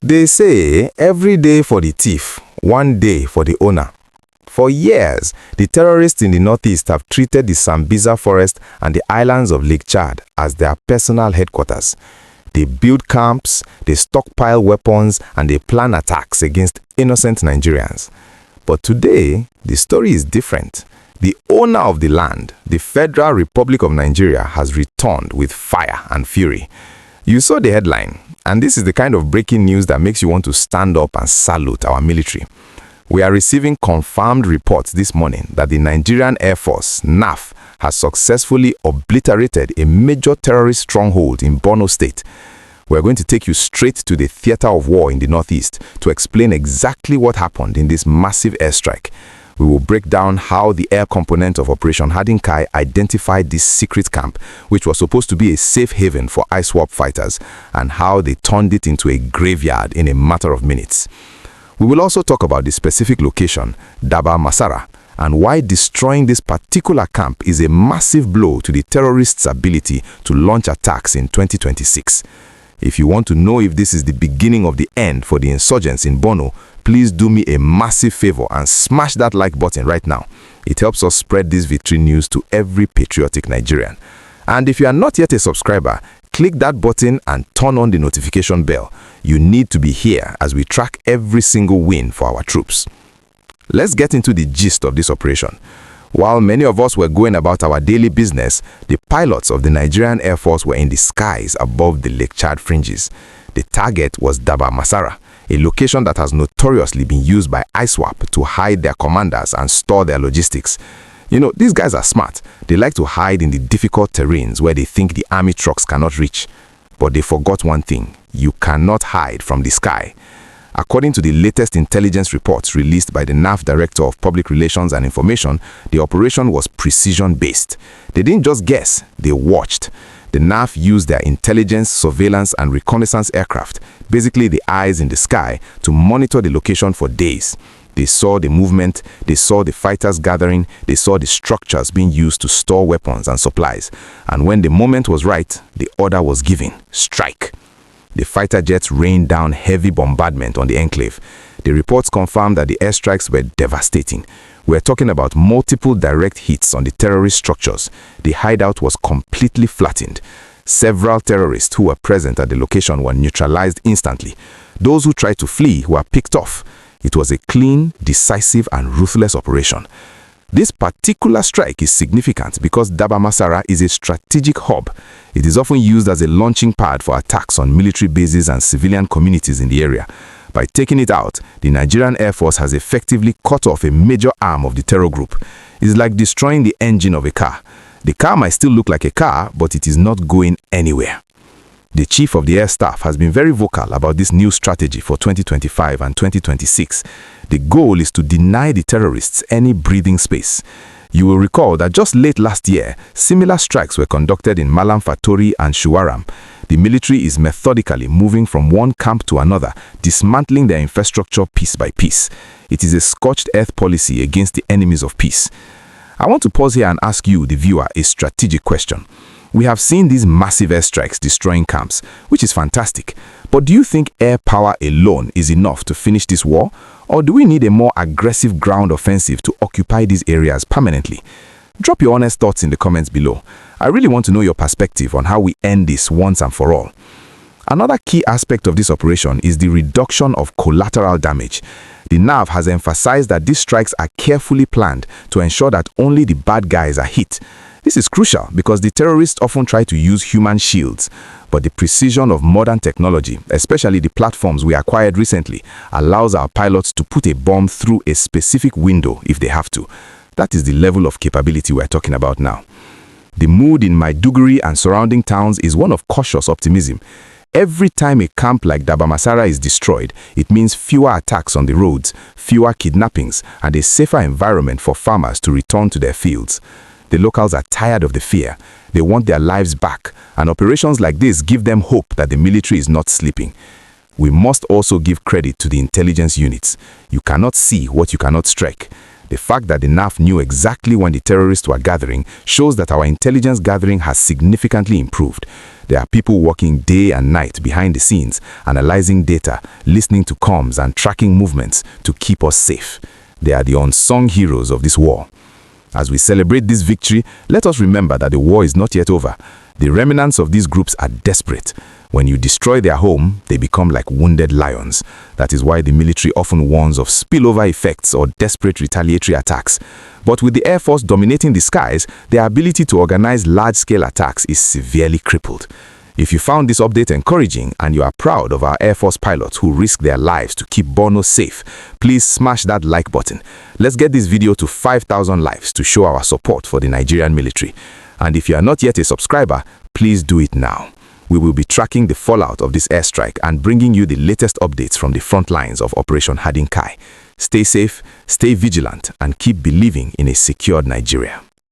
They say every day for the thief, one day for the owner. For years, the terrorists in the northeast have treated the Sambisa forest and the islands of Lake Chad as their personal headquarters. They build camps, they stockpile weapons, and they plan attacks against innocent Nigerians. But today, the story is different. The owner of the land, the Federal Republic of Nigeria, has returned with fire and fury. You saw the headline, and this is the kind of breaking news that makes you want to stand up and salute our military. We are receiving confirmed reports this morning that the Nigerian Air Force, NAF, has successfully obliterated a major terrorist stronghold in Borno State. We're going to take you straight to the theater of war in the northeast to explain exactly what happened in this massive airstrike. We will break down how the air component of Operation Hadin Kai identified this secret camp, which was supposed to be a safe haven for ISWAP fighters, and how they turned it into a graveyard in a matter of minutes. We will also talk about the specific location, Dabar Masara, and why destroying this particular camp is a massive blow to the terrorists' ability to launch attacks in 2026. If you want to know if this is the beginning of the end for the insurgents in Borno, please do me a massive favor and smash that like button right now. It helps us spread this victory news to every patriotic Nigerian. And if you are not yet a subscriber, click that button and turn on the notification bell. You need to be here as we track every single win for our troops. Let's get into the gist of this operation. While many of us were going about our daily business, the pilots of the Nigerian Air Force were in the skies above the Lake Chad fringes. The target was Dabar Masara, a location that has notoriously been used by ISWAP to hide their commanders and store their logistics. You know, these guys are smart. They like to hide in the difficult terrains where they think the army trucks cannot reach. But they forgot one thing: you cannot hide from the sky. According to the latest intelligence reports released by the NAF Director of Public Relations and Information, the operation was precision-based. They didn't just guess, they watched. The NAF used their intelligence, surveillance, and reconnaissance aircraft, basically the eyes in the sky, to monitor the location for days. They saw the movement, they saw the fighters gathering, they saw the structures being used to store weapons and supplies. And when the moment was right, the order was given: strike. The fighter jets rained down heavy bombardment on the enclave. The reports confirmed that the airstrikes were devastating. We're talking about multiple direct hits on the terrorist structures. The hideout was completely flattened. Several terrorists who were present at the location were neutralized instantly. Those who tried to flee were picked off. It was a clean, decisive, and ruthless operation. This particular strike is significant because Dabar Masara is a strategic hub. It is often used as a launching pad for attacks on military bases and civilian communities in the area. By taking it out, the Nigerian Air Force has effectively cut off a major arm of the terror group. It's like destroying the engine of a car. The car might still look like a car, but it is not going anywhere. The Chief of the Air Staff has been very vocal about this new strategy for 2025 and 2026. The goal is to deny the terrorists any breathing space. You will recall that just late last year, similar strikes were conducted in Malam Fatori and Shuwaram. The military is methodically moving from one camp to another, dismantling their infrastructure piece by piece. It is a scorched earth policy against the enemies of peace. I want to pause here and ask you, the viewer, a strategic question. We have seen these massive airstrikes destroying camps, which is fantastic. But do you think air power alone is enough to finish this war? Or do we need a more aggressive ground offensive to occupy these areas permanently? Drop your honest thoughts in the comments below. I really want to know your perspective on how we end this once and for all. Another key aspect of this operation is the reduction of collateral damage. The NAV has emphasized that these strikes are carefully planned to ensure that only the bad guys are hit. This is crucial because the terrorists often try to use human shields, but the precision of modern technology, especially the platforms we acquired recently, allows our pilots to put a bomb through a specific window if they have to. That is the level of capability we're talking about now. The mood in Maiduguri and surrounding towns is one of cautious optimism. Every time a camp like Dabar Masara is destroyed, it means fewer attacks on the roads, fewer kidnappings, and a safer environment for farmers to return to their fields. The locals are tired of the fear. They want their lives back, and operations like this give them hope that the military is not sleeping. We must also give credit to the intelligence units. You cannot see what you cannot strike. The fact that the NAF knew exactly when the terrorists were gathering shows that our intelligence gathering has significantly improved. There are people working day and night behind the scenes, analyzing data, listening to comms and tracking movements to keep us safe. They are the unsung heroes of this war. As we celebrate this victory, let us remember that the war is not yet over. The remnants of these groups are desperate. When you destroy their home, they become like wounded lions. That is why the military often warns of spillover effects or desperate retaliatory attacks. But with the Air Force dominating the skies, their ability to organize large-scale attacks is severely crippled. If you found this update encouraging and you are proud of our Air Force pilots who risk their lives to keep Borno safe, please smash that like button. Let's get this video to 5,000 likes to show our support for the Nigerian military. And if you are not yet a subscriber, please do it now. We will be tracking the fallout of this airstrike and bringing you the latest updates from the front lines of Operation Hadin Kai. Stay safe, stay vigilant, and keep believing in a secured Nigeria.